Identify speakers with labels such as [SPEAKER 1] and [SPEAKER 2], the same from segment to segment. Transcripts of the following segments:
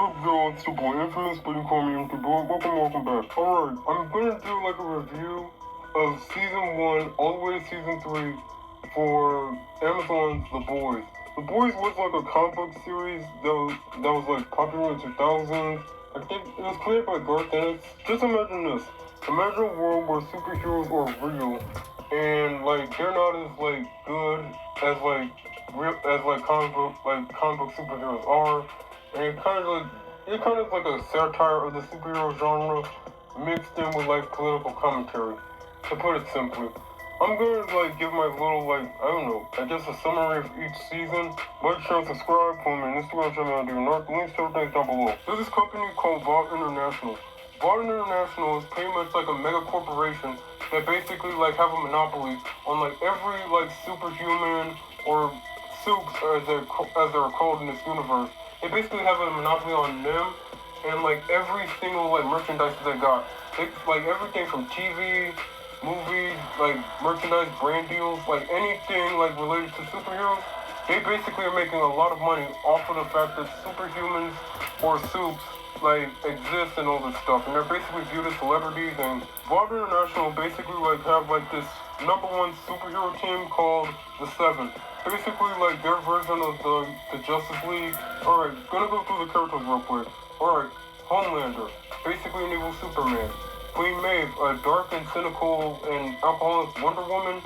[SPEAKER 1] up, y'all? It's your boy Infamous, but you call me Mr. Boy. Welcome back. Alright, I'm gonna do like a review of Season 1 all the way to Season 3 for Amazon's The Boys. The Boys was like a comic book series that was like popular in the 2000s. I think it was created by Garth Ennis. Just imagine this. Imagine a world where superheroes are real and like they're not as like good as like comic book superheroes are, and it kind of like a satire of the superhero genre mixed in with like political commentary. To put it simply, I'm gonna like give my little I guess a summary of each season. Like, share, subscribe, follow me on Instagram, channel, do not links to everything down below. There's this company called Vought International. Vought International is pretty much like a mega corporation that basically like have a monopoly on like every like superhuman or soups as they're called in this universe. They basically have a monopoly on them and like every single like merchandise that they got. It's like everything from TV, movies, like merchandise, brand deals, like anything like related to superheroes. They basically are making a lot of money off of the fact that superhumans or soups like exist and all this stuff, and they're basically viewed as celebrities. And Vought International basically like have like this #1 superhero team called the Seven. Basically like their version of the Justice League. Alright, gonna go through the characters real quick. Alright, Homelander, basically an evil Superman. Queen Maeve, a dark and cynical and alcoholic Wonder Woman.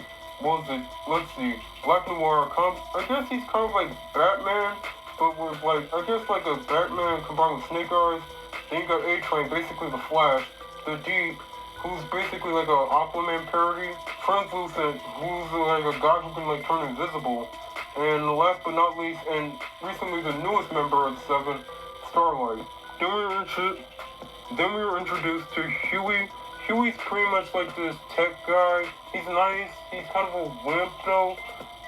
[SPEAKER 1] Let's see, Black Noir, I guess he's kind of like Batman, but with like, I guess like a Batman combined with Snake Eyes. Then you got A-Train, basically the Flash. The Deep, who's basically like a Aquaman parody. Translucent, who's like a guy who can like turn invisible. And last but not least, and recently the newest member of the Seven, Starlight. Then we were introduced to Huey. Huey's pretty much like this tech guy. He's nice. He's kind of a wimp though.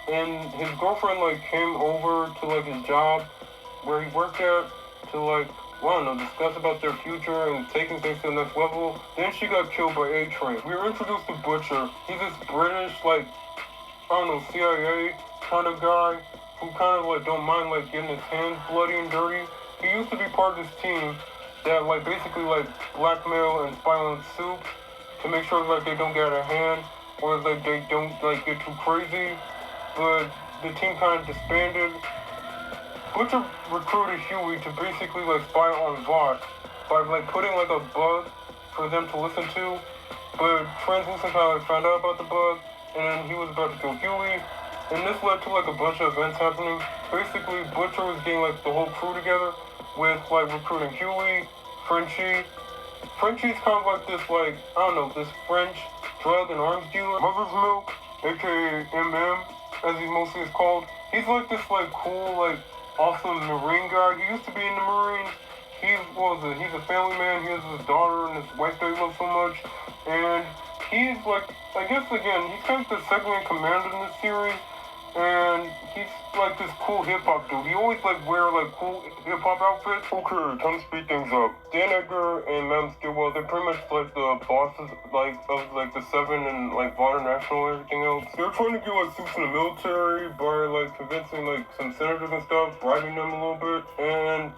[SPEAKER 1] And his girlfriend like came over to like his job where he worked at to like, discuss about their future and taking things to the next level. Then she got killed by A-Train. We were introduced to Butcher. He's this British CIA kind of guy who kind of like don't mind like getting his hands bloody and dirty. He used to be part of this team that like basically like blackmail and spy on soups to make sure like they don't get out of hand or like they don't like get too crazy. But the team kind of disbanded. Butcher recruited Huey to basically like spy on Vought by like putting like a bug for them to listen to. But Translucent kind of like found out about the bug and then he was about to kill Huey. And this led to like a bunch of events happening. Basically, Butcher was getting like the whole crew together with like recruiting Huey, Frenchie. Frenchie's kind of like this this French drug and arms dealer. Mother's Milk, aka MM, as he mostly is called. He's like this like cool, like awesome Marine guy. He used to be in the Marines. He's a family man. He has his daughter and his wife that he loves so much. And he's like, I guess again, he's kind of the second in command in this series. And he's like this cool hip-hop dude. He always like wear like cool hip-hop outfits. Okay, time to speed things up. Dan Edgar and Madam Stillwell, they're pretty much like the bosses like of like the Seven and like Vought International and everything else. They're trying to get like soups in the military by like convincing like some senators and stuff, bribing them a little bit. And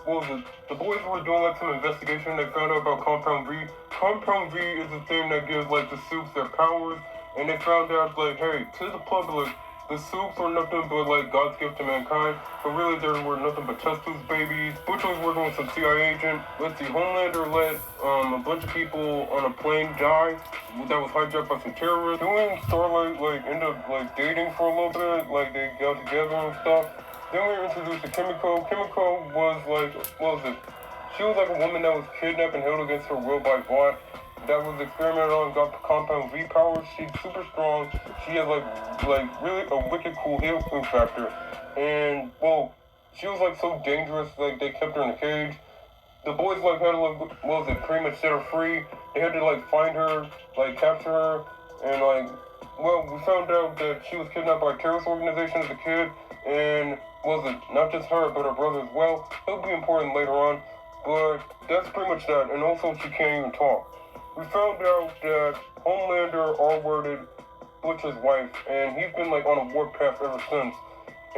[SPEAKER 1] the boys were doing like some investigation. They found out about Compound V. Compound V is the thing that gives like the soups their powers. And they found out like, hey, to the public, the soups were nothing but like God's gift to mankind, but really there were nothing but test tubes babies. Butcher was working with some CIA agent. Let's see, Homelander let a bunch of people on a plane die that was hijacked by some terrorists. Huey and Starlight like ended up like dating for a little bit, like they got together and stuff. Then we were introduced to Kimiko. Kimiko was like, She was like a woman that was kidnapped and held against her will by Vought. That was experimented on, got the Compound V powers. She's super strong. She has like really a wicked cool healing factor. And she was like so dangerous, like they kept her in a cage. The boys like had to like pretty much set her free. They had to like find her, like capture her, and we found out that she was kidnapped by a terrorist organization as a kid, and not just her, but her brother as well. It'll be important later on, but that's pretty much that. And also she can't even talk. We found out that Homelander R-worded Butcher's wife, and he's been like on a warp path ever since.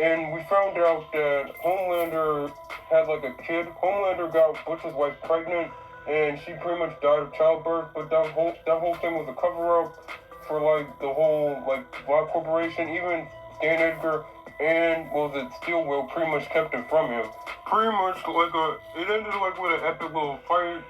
[SPEAKER 1] And we found out that Homelander had like a kid. Homelander got Butcher's wife pregnant, and she pretty much died of childbirth. But that whole thing was a cover up for like the whole like Black Corporation. Even Dan Edgar and Stillwell pretty much kept it from him. Pretty much like it ended like with an epic little fight.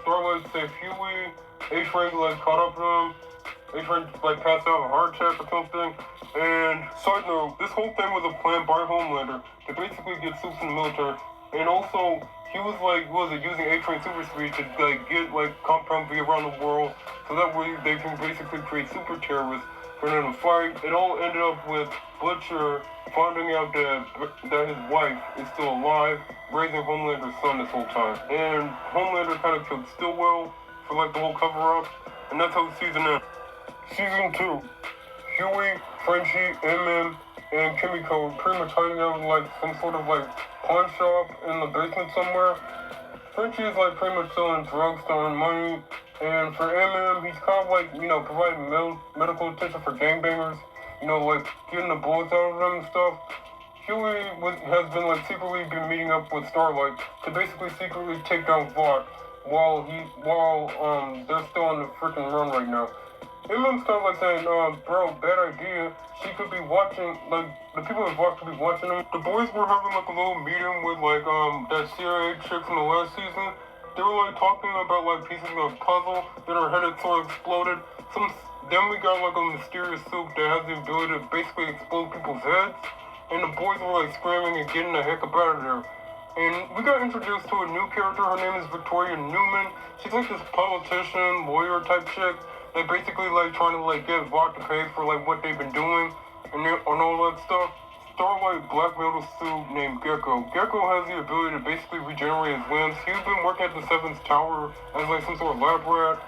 [SPEAKER 1] Starlight saved Huey. A-Train like caught up to him. A-Train like passed out of a heart attack or something. And side note, this whole thing was a plan by Homelander to basically get Soups in the military. And also, he was like, using A-Train super speed to like get like Compound V around the world, so that way they can basically create super terrorists for them to fight. It all ended up with Butcher finding out that his wife is still alive, raising Homelander's son this whole time. And Homelander kind of killed Stillwell for like the whole cover up, and that's how the season ends. Season 2. Huey, Frenchie, MM, and Kimiko pretty much hiding out in like some sort of like pawn shop in the basement somewhere. Frenchie is like pretty much selling drugs, stealing money, and for MM, he's kind of like, providing medical attention for gangbangers, like getting the bullets out of them and stuff. Huey has been like secretly meeting up with Starlight to basically secretly take down Vought while they're still on the freaking run right now. MM started like saying, bro, bad idea. She could be watching, like, the people at Vought could be watching them. The boys were having like a little meeting with like, that CIA chick from the last season. They were like talking about like pieces of a puzzle that her head had sort of exploded. Then we got like a mysterious soup that has the ability to basically explode people's heads. And the boys were like screaming and getting the heck up out of there. And we got introduced to a new character. Her name is Victoria Newman. She's like this politician, lawyer type chick. They basically like trying to like get Vought to pay for like what they've been doing and all that stuff. Starlight blackmailed a suit named Gecko. Gecko has the ability to basically regenerate his limbs. He's been working at the Seventh Tower as like some sort of lab rat,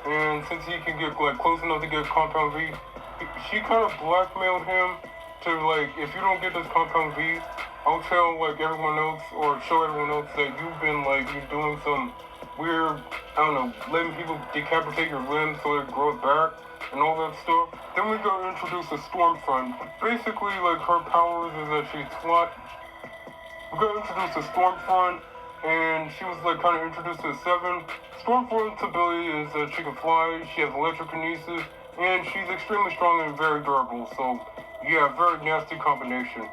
[SPEAKER 1] and since he can get like close enough to get Compound V, she kind of blackmailed him to like, if you don't get this Compound V, I'll tell like everyone else or show everyone else that you're doing some weird, letting people decapitate your limbs so it grows back and all that stuff. Then we got introduced to Stormfront. Basically, like, her powers is that she's flat. We got introduced to Stormfront, and she was like kind of introduced to the Seven. Stormfront's ability is that she can fly, she has electrokinesis, and she's extremely strong and very durable. So, yeah, very nasty combination.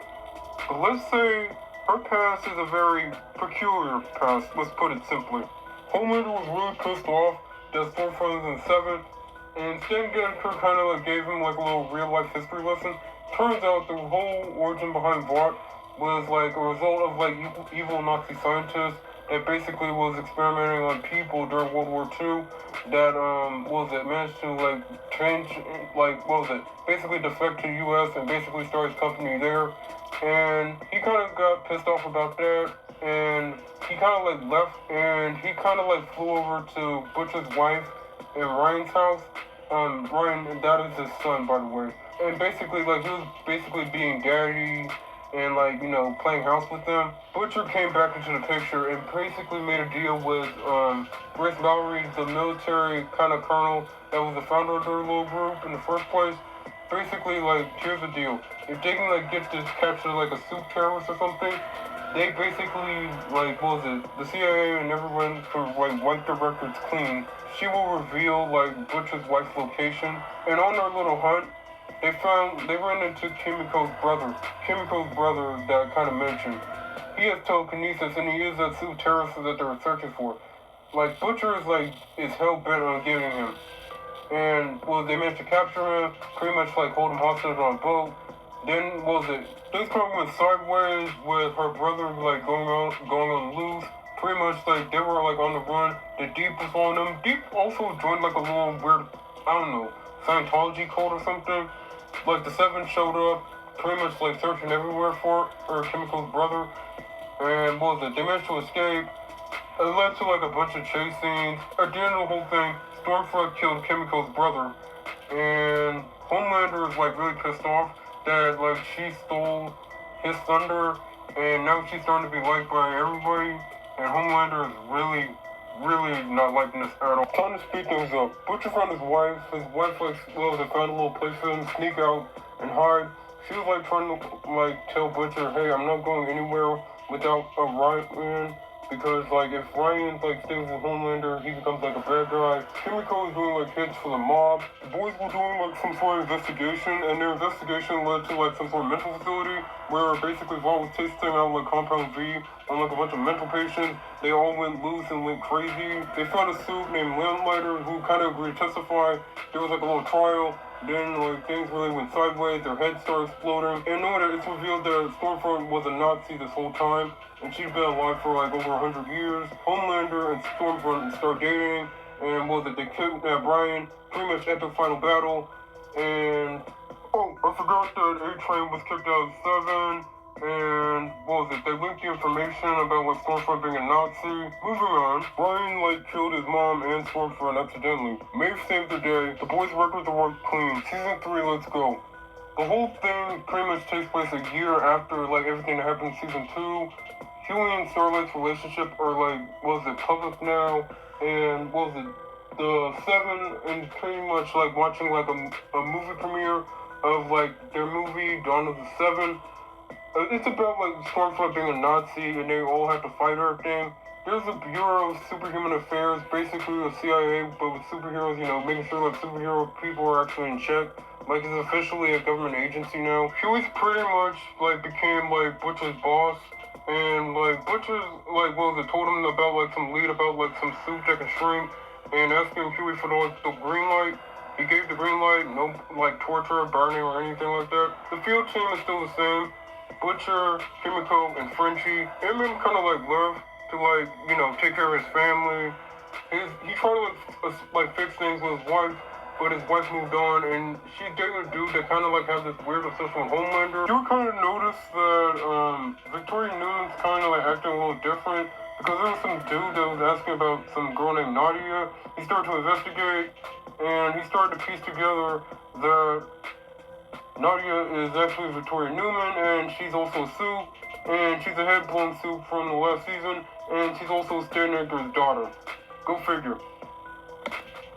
[SPEAKER 1] But let's say her past is a very peculiar past, let's put it simply. Homelander was really pissed off that Stormfront is in 7, and Stan Geddeker kind of like gave him like a little real-life history lesson. Turns out the whole origin behind Vought was like a result of like evil Nazi scientists that basically was experimenting on people during World War II that managed to like change, basically defect to the US and basically start his company there. And he kind of got pissed off about that, and he kind of like left, and he kind of like flew over to Butcher's wife in Ryan's house. Ryan, that is his son, by the way. And basically, like, he was basically being daddy and, like, playing house with them. Butcher came back into the picture and basically made a deal with, Grace Mallory, the military kind of colonel that was the founder of their little group in the first place. Basically, like, here's the deal. If they can, like, capture, like, a soup terrorist or something, they basically, like, the CIA and everyone could, like, wipe their records clean. She will reveal, like, Butcher's wife's location. And on their little hunt, they ran into Kimiko's brother that I kind of mentioned. He has telekinesis, and he is that soup terrorist that they were searching for. Like, Butcher is hell-bent on getting him. And, they managed to capture him, pretty much, like, hold him hostage on a boat. Then, this part went sideways with her brother, like, going on loose. Pretty much, like, they were, like, on the run. The Deep was on them. Deep also joined, like, a little weird, Scientology cult or something. Like, the Seven showed up, pretty much, like, searching everywhere for Kimiko's brother. And, they managed to escape. It led to, like, a bunch of chase scenes. At the end of the whole thing, Stormfront killed Kimiko's brother. And Homelander is, like, really pissed off that, like, she stole his thunder. And now she's starting to be liked by everybody. And Homelander is really not liking this at all. Time to speed things up. Butcher found his wife. His wife, like, found a little place for him to sneak out and hide. She was, like, trying to, like, tell Butcher, hey, I'm not going anywhere without a Ryan, because like if Ryan like stays with Homelander, he becomes like a bad guy. Kimiko is doing like hits for the mob. The boys were doing like some sort of investigation, and their investigation led to like some sort of mental facility where basically Vought was testing out like Compound V on like a bunch of mental patients. They all went loose and went crazy. They found a suit named Lamplighter who kind of agreed to testify. There was like a little trial. Then, like, things really went sideways, their heads started exploding. And no, it's revealed that Stormfront was a Nazi this whole time, and she's been alive for, like, over 100 years. Homelander and Stormfront start dating, and they kidnapped Brian, pretty much epic final battle. And, oh, I forgot that A-Train was kicked out of 7. And they linked the information about like Stormfront being a Nazi. Moving on, Brian like killed his mom and Stormfront accidentally. Maeve saved the day. The boys' records are wiped clean. Season 3, let's go. The whole thing pretty much takes place a year after like everything that happened in Season 2. Huey and Starlight's relationship are like public now, and the 7 and pretty much like watching like a movie premiere of like their movie Dawn of the 7. It's about like Stormfront being a Nazi and they all have to fight her thing. There's a Bureau of Superhuman Affairs, basically a CIA, but with superheroes, making sure like superhero people are actually in check. Like it's officially a government agency now. Huey's pretty much like became like Butcher's boss, and like Butcher's like told him about like some lead about like some suit that can shrink, and asking Huey for the green light. He gave the green light, no like torture, burning, or anything like that. The field team is still the same. Butcher, Kimiko, and Frenchie. Him kind of like left to take care of his family. He tried to like fix things with his wife, but his wife moved on, and she dated a dude that kind of like has this weird obsession with Homelander. You kind of notice that Victoria Newman's kind of like acting a little different because there was some dude that was asking about some girl named Nadia. He started to investigate, and he started to piece together that Nadia is actually Victoria Newman, and she's also Sue, and she's a head-blown Sue from the last season, and she's also Stan Edgar's daughter. Go figure.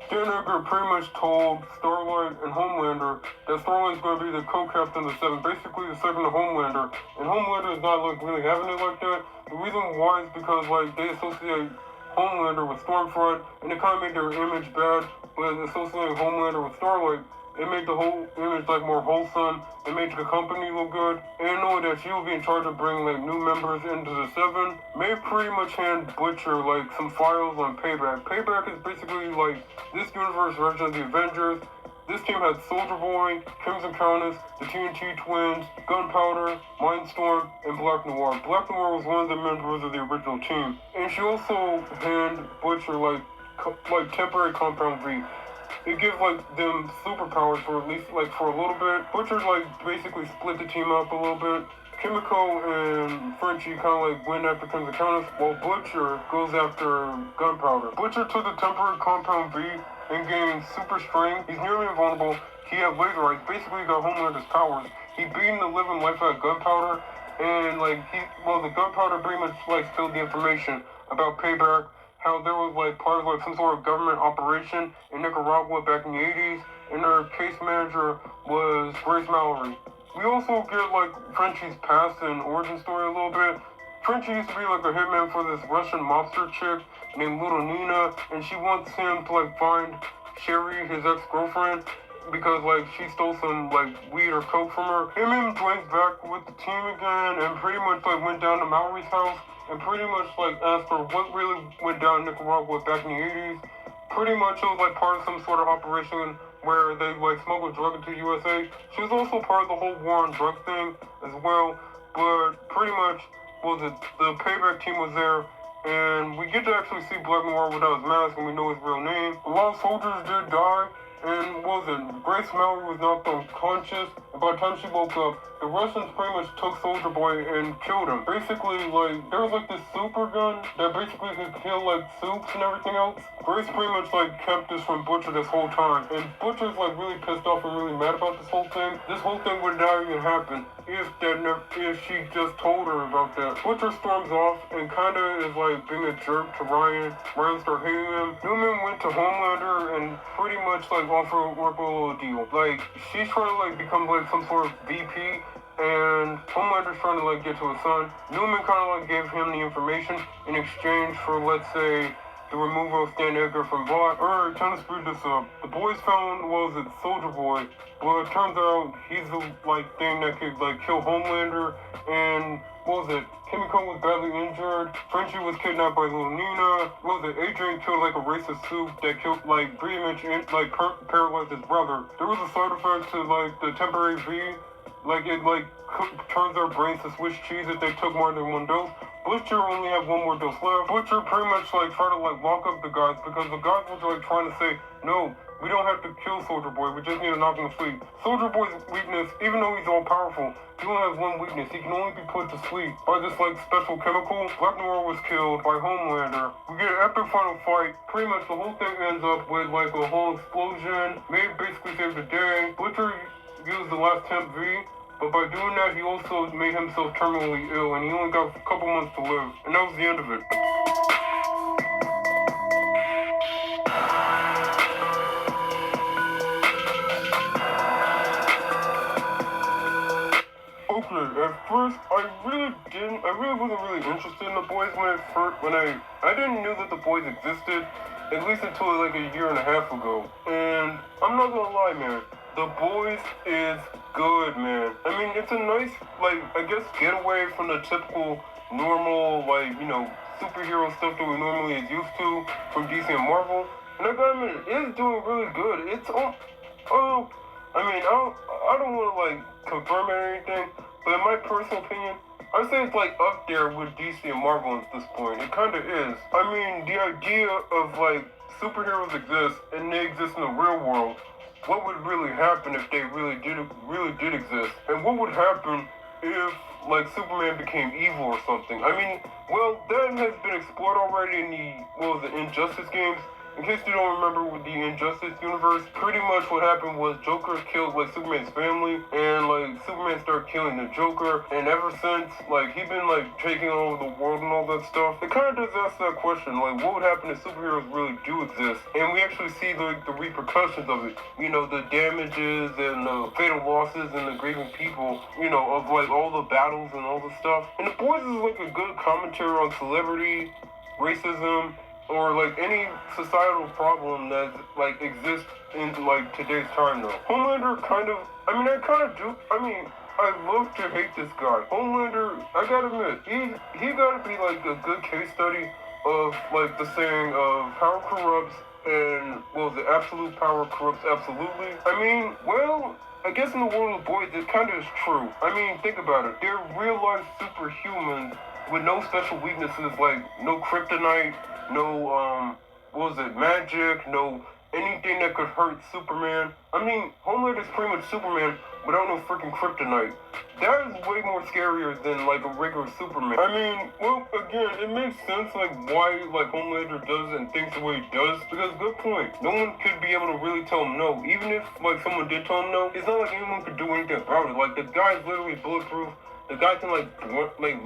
[SPEAKER 1] Stan Edgar pretty much told Starlight and Homelander that Starlight's going to be the co-captain of the 7, basically the second to Homelander, and Homelander is not like really having it like that. The reason why is because like they associate Homelander with Stormfront, and it kind of made their image bad, but associating Homelander with Starlight, it made the whole image like more wholesome. It made the company look good. And knowing that she will be in charge of bringing like new members into the 7, Maeve pretty much hand Butcher like some files on Payback. Payback is basically like this universe version of the Avengers. This team had Soldier Boy, Crimson Countess, the TNT Twins, Gunpowder, Mindstorm, and Black Noir. Black Noir was one of the members of the original team. And she also handed Butcher like temporary Compound V. It gives like them superpowers for at least like for a little bit. Butcher's like basically split the team up a little bit. Kimiko and Frenchie kind of like went after Crimson Countess, while Butcher goes after Gunpowder. Butcher took the temporary Compound V and gained super strength. He's nearly invulnerable. He had laser eyes. Basically, he got Homelander's powers. He beamed the living life out of Gunpowder, and like the Gunpowder pretty much like spilled the information about Payback. How there was like part of like some sort of government operation in Nicaragua back in the 80s, and their case manager was Grace Mallory. We also get like Frenchie's past and origin story a little bit. Frenchie used to be like a hitman for this Russian mobster chick named Little Nina, and she wants him to like find Sherry, his ex-girlfriend, because like she stole some like weed or coke from her. Him and Dwayne's back with the team again, and pretty much like went down to Mallory's house and pretty much like asked her what really went down in Nicaragua back in the 80s. Pretty much it was like part of some sort of operation where they like smuggled drug into the USA. She was also part of the whole war on drugs thing as well, but pretty much the Payback team was there, and we get to actually see Black Noir without his mask, and we know his real name. A lot of soldiers did die, and Grace Mallory was knocked unconscious, and by the time she woke up, the Russians pretty much took Soldier Boy and killed him. Basically, like, there was like this super gun that basically could kill like soups and everything else. Grace pretty much like kept this from Butcher this whole time, and Butcher's like really pissed off and really mad about this whole thing. This whole thing would not even happen if she just told her about that. Butcher storms off and kinda is like being a jerk to Ryan. Ryan started hating him. Newman went to Homelander and pretty much like offered to work a little deal. Like, she's trying to like become like like some sort of VP, and Homelander's trying to like get to his son. Newman kind of like gave him the information in exchange for, let's say, the removal of Stan Edgar from Vought. Alright, time to speed this up. The boys found, what was it, Soldier Boy. Well, it turns out he's the like thing that could like kill Homelander, and what was it? Kimiko was badly injured. Frenchie was kidnapped by Little Nina. What was it? Adrian killed like a racist soup that killed like pretty much paralyzed his brother. There was a side effect to like the temporary V. Like it like turns their brains to Swiss cheese if they took more than one dose. Butcher only had one more dose left. Butcher pretty much like tried to like lock up the guys because the guys was like trying to say, no, we don't have to kill Soldier Boy, we just need to knock him to sleep. Soldier Boy's weakness, even though he's all powerful, he only has one weakness. He can only be put to sleep by this like special chemical. Black Noir was killed by Homelander. We get an epic final fight. Pretty much the whole thing ends up with like a whole explosion. May basically saved the day. Butcher used the last temp V. But by doing that, he also made himself terminally ill, and he only got a couple months to live. And that was the end of it. Okay, at first, I really wasn't really interested in the boys I didn't know that the boys existed, at least until like a year and a half ago. And I'm not gonna lie, man. The Boys is good, man. I mean, it's a nice, like, I guess, getaway from the typical, normal, like, you know, superhero stuff that we normally is used to from DC and Marvel. And I gotta admit, it is doing really good. It's, I don't want to, like, confirm it or anything, but in my personal opinion, I'd say it's, like, up there with DC and Marvel at this point. It kind of is. I mean, the idea of, like, superheroes exist, and they exist in the real world. What would really happen if they really did exist? And what would happen if, like, Superman became evil or something? I mean, well, that has been explored already in the Injustice games. In case you don't remember with the Injustice universe, pretty much what happened was Joker killed, like, Superman's family, and, like, Superman started killing the Joker, and ever since, like, he's been, like, taking over the world and all that stuff. It kind of does ask that question, like, what would happen if superheroes really do exist? And we actually see, like, the repercussions of it. You know, the damages and the fatal losses and the grieving people, you know, of, like, all the battles and all the stuff. And The Boys is, like, a good commentary on celebrity, racism, or like any societal problem that like exists in like today's time though. Homelander I love to hate this guy. Homelander, I gotta admit, he gotta be like a good case study of like the saying of power corrupts and absolute power corrupts absolutely. I mean, well, I guess in the world of Boys it kinda is true. I mean, think about it. They're real life superhumans with no special weaknesses, like no kryptonite, no, magic, no anything that could hurt Superman. I mean, Homelander's pretty much Superman without no freaking kryptonite. That is way more scarier than, like, a regular Superman. I mean, well, again, it makes sense, like, why, like, Homelander does and thinks the way he does, because good point. No one could be able to really tell him no. Even if, like, someone did tell him no, it's not like anyone could do anything about it. Like, the guy's literally bulletproof. The guy can, like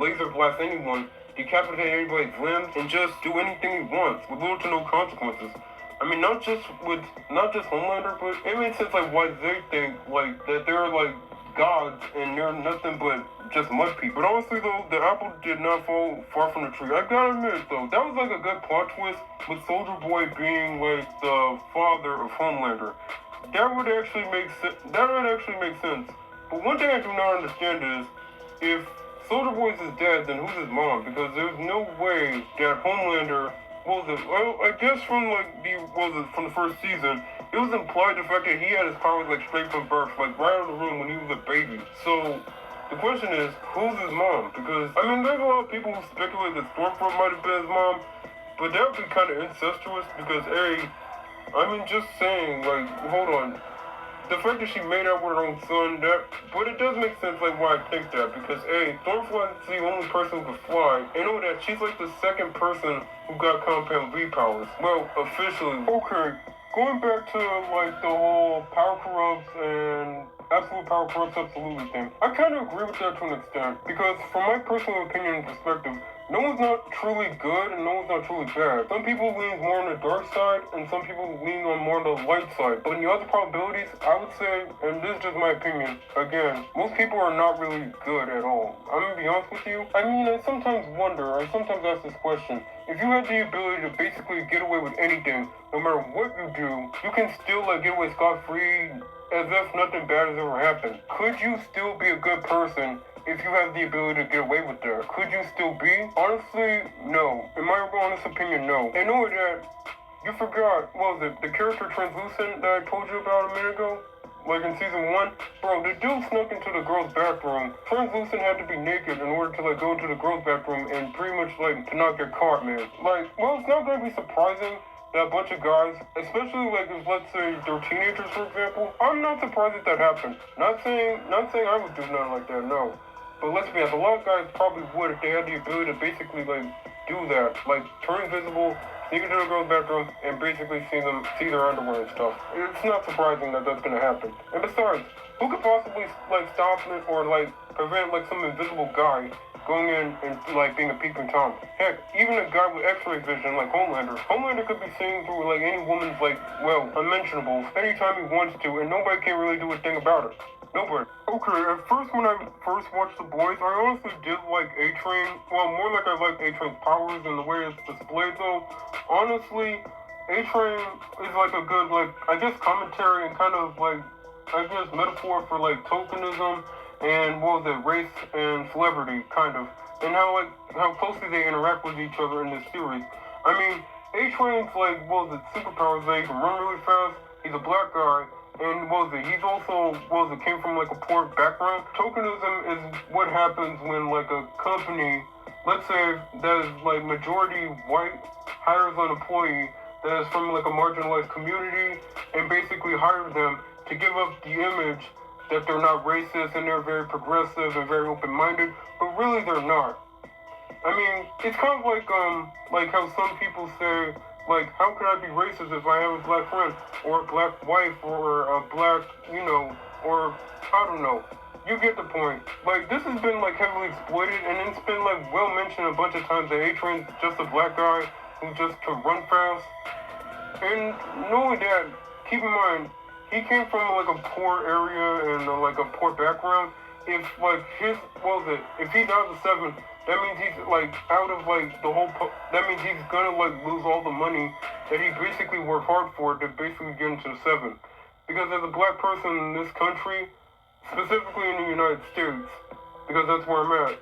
[SPEAKER 1] laser blast anyone, decapitate anybody's limbs, and just do anything he wants with little to no consequences. I mean, not just Homelander, but it makes sense like why they think like that they're like gods and they're nothing but just mud people. But honestly though, the apple did not fall far from the tree. I gotta admit though, that was like a good plot twist with Soldier Boy being like the father of Homelander. That would actually make sense. But one thing I do not understand is if Soldier Boy is dead, then who's his mom? Because there's no way that Homelander, well, I guess from from the first season, it was implied the fact that he had his powers like straight from birth, like right out of the room when he was a baby. So the question is, who's his mom? Because I mean, there's a lot of people who speculate that Stormfront might have been his mom, but that would be kind of incestuous because just saying, like, hold on. The fact that she made out with her own son, but it does make sense, like, why I think that, because, Stormfront's the only person who could fly, and know that she's, like, the second person who got compound V powers. Well, officially. Okay, going back to, like, the whole power corrupts and absolute power corrupts absolutely thing, I kind of agree with that to an extent, because from my personal opinion and perspective, no one's not truly good and no one's not truly bad. Some people lean more on the dark side and some people lean on more on the light side. But in the other probabilities, I would say, and this is just my opinion, again, most people are not really good at all. I'm gonna be honest with you. I mean, I sometimes ask this question. If you had the ability to basically get away with anything, no matter what you do, you can still get away scot-free as if nothing bad has ever happened. Could you still be a good person if you have the ability to get away with that? Could you still be? Honestly, no. In my honest opinion, no. And knowing that, you forgot, what was it, the character Translucent that I told you about a minute ago? Like in season 1? Bro, the dude snuck into the girl's bathroom. Translucent had to be naked in order to go into the girl's bathroom and pretty much to not get caught, man. Well, it's not gonna be surprising that a bunch of guys, especially if let's say they're teenagers for example, I'm not surprised that happened. Not saying I would do nothing like that, no. But let's be honest, a lot of guys probably would if they had the ability to basically do that. Turn invisible, sneak into the girl's bathroom, and basically see their underwear and stuff. It's not surprising that that's gonna happen. And besides, who could possibly stop it or prevent some invisible guy going in and being a peeping Tom? Heck, even a guy with X-ray vision like Homelander. Homelander could be seeing through any woman's unmentionables anytime he wants to, and nobody can really do a thing about it. Nobody. Okay, at first when I first watched The Boys, I honestly did like A-Train. Well, more I like A-Train's powers and the way it's displayed though. Honestly, A-Train is a good I guess commentary and kind of I guess metaphor for tokenism and race and celebrity kind of, and how closely they interact with each other in this series. I mean, A-Train's superpowers that he can run really fast. He's a black guy, and he's also came from a poor background. Tokenism is what happens when a company, let's say that is majority white, hires an employee that is from a marginalized community and basically hires them to give up the image that they're not racist and they're very progressive and very open-minded, but really they're not. I mean, it's kind of like how some people say, how could I be racist if I have a black friend or a black wife or a black, or I don't know. You get the point. This has been heavily exploited, and it's been well mentioned a bunch of times that A-Train's just a black guy who just can run fast. And knowing that, keep in mind, he came from a poor area and a poor background. If if he's out of the 7, that means he's out of the whole. That means he's gonna lose all the money that he basically worked hard for to basically get into the 7. Because as a black person in this country, specifically in the United States, because that's where I'm at,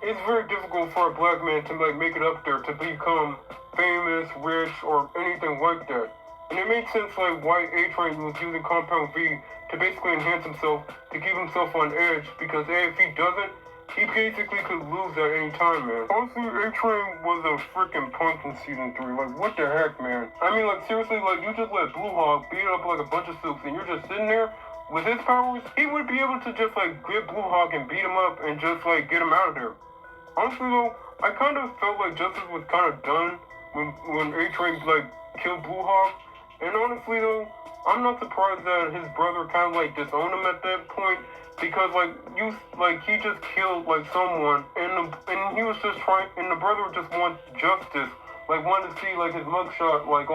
[SPEAKER 1] it's very difficult for a black man to make it up there to become famous, rich, or anything like that. And it makes sense why A-Train was using Compound V to basically enhance himself, to keep himself on edge, because if he doesn't, he basically could lose at any time, man. Honestly, A-Train was a freaking punk in season 3. What the heck, man? I mean, seriously, you just let Blue Hawk beat up a bunch of Silks, and you're just sitting there with his powers. He would be able to just get Blue Hawk and beat him up and just get him out of there. Honestly though, I kind of felt justice was kind of done when A-Train killed Blue Hawk. And honestly though, I'm not surprised that his brother kind of disowned him at that point, because he just killed someone, and he was just trying, and the brother just wants justice, wanted to see his mugshot on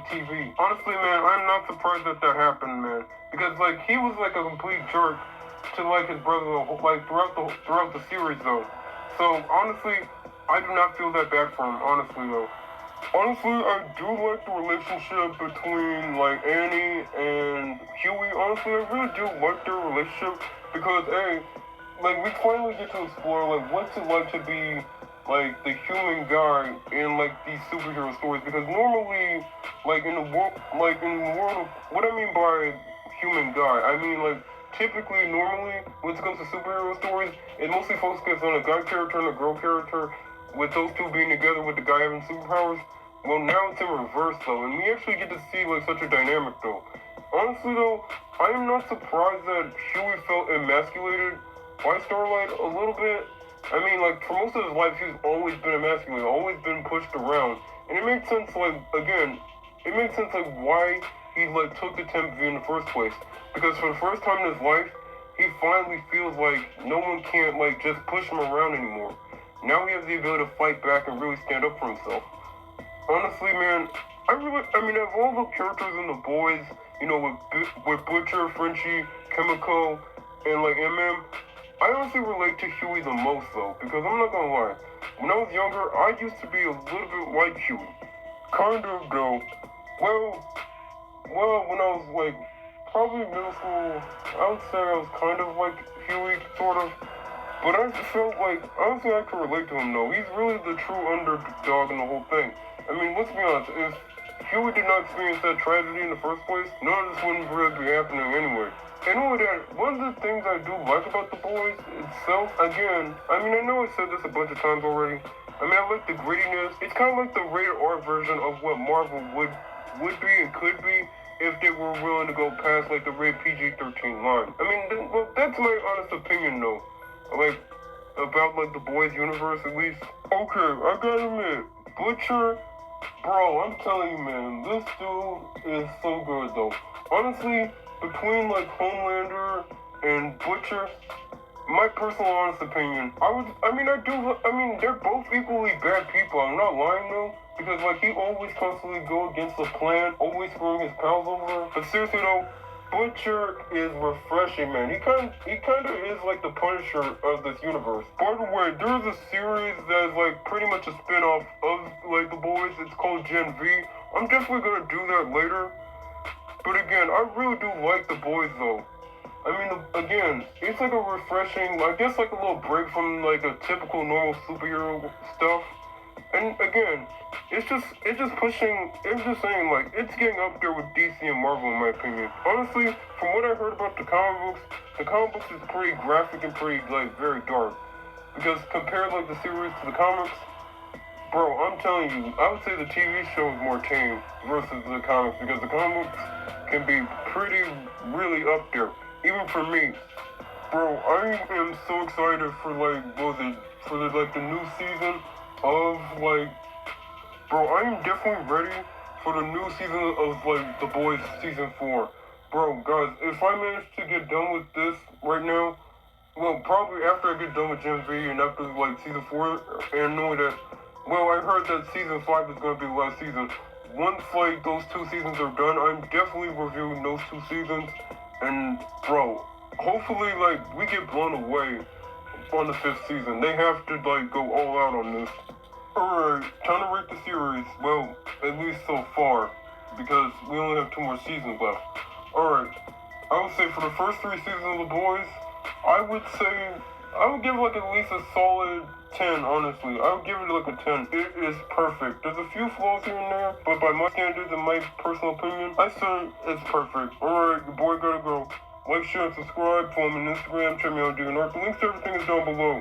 [SPEAKER 1] TV. Honestly, man, I'm not surprised that happened, man, because he was a complete jerk to his brother throughout the series though. So honestly, I do not feel that bad for him, honestly though. Honestly, I do like the relationship between Annie and Huey. Honestly, I really do like their relationship because we finally get to explore what's it like to be the human guy in these superhero stories. Because normally, in the world of what I mean by human guy, I mean typically, normally, when it comes to superhero stories, it mostly focuses on a guy character and a girl character, with those two being together with the guy having superpowers. Well, now it's in reverse though, and we actually get to see such a dynamic though. Honestly though, I am not surprised that Huey felt emasculated by Starlight a little bit. I mean, for most of his life, he's always been emasculated, always been pushed around, and it makes sense. Again, it makes sense why he took the temp view in the first place, because for the first time in his life, he finally feels no one can't just push him around anymore. Now he has the ability to fight back and really stand up for himself. Honestly, man, of all the characters in The Boys, you know, with Butcher, Frenchie, Chemical, and like MM, I honestly relate to Huey the most though, because I'm not gonna lie, when I was younger, I used to be a little bit like Huey. Kind of though. Well, when I was like probably middle school, I would say I was kind of like Huey, sort of. But I felt like, honestly, I could relate to him though. He's really the true underdog in the whole thing. I mean, let's be honest, if Huey did not experience that tragedy in the first place, none of this wouldn't really be happening anyway. And only that, one of the things I do like about The Boys itself, again, I know I said this a bunch of times already. I like the grittiness. It's kind of like the rated R version of what Marvel would be and could be if they were willing to go past like the rated PG-13 line. Well, that's my honest opinion though. Like, about like the Boys universe at least. Okay, I gotta admit, Butcher, bro, I'm telling you, man, this dude is so good though. Honestly, between like Homelander and Butcher, my personal honest opinion, they're both equally bad people. I'm not lying though, because like he always constantly go against the plan, always screwing his pals over. But seriously though, Butcher is refreshing, man. He kind of is like the Punisher of this universe. By the way, there's a series that is like pretty much a spin-off of like The Boys. It's called Gen V. I'm definitely gonna do that later. But again, I really do like The Boys though. Again, it's like a refreshing, I guess like a little break from like a typical normal superhero stuff. And again, it's just saying like, it's getting up there with DC and Marvel in my opinion. Honestly, from what I heard about the comic books is pretty graphic and pretty like very dark. Because compared like the series to the comics, bro, I'm telling you, I would say the TV show is more tame versus the comics because the comics can be really up there. Even for me, bro, I am so excited for the new season of like, bro, I am definitely ready for the new season of like The Boys season 4. Bro, guys, if I manage to get done with this right now, well, probably after I get done with Gen V and after like season 4, and knowing that, well, I heard that season 5 is gonna be the last season. Once like those 2 seasons are done, I'm definitely reviewing those 2 seasons. And bro, hopefully like we get blown away on the 5th season. They have to like go all out on this. Alright, time to rate the series. Well, at least so far, because we only have 2 more seasons left. Alright, I would say for the first 3 seasons of The Boys, I would give like at least a solid 10, honestly. I would give it like a 10. It is perfect. There's a few flaws here and there, but by my standards and my personal opinion, I say it's perfect. Alright, the boy gotta go. Like, share, and subscribe. Follow me on Instagram. Check me out, DNR. The links to everything is down below.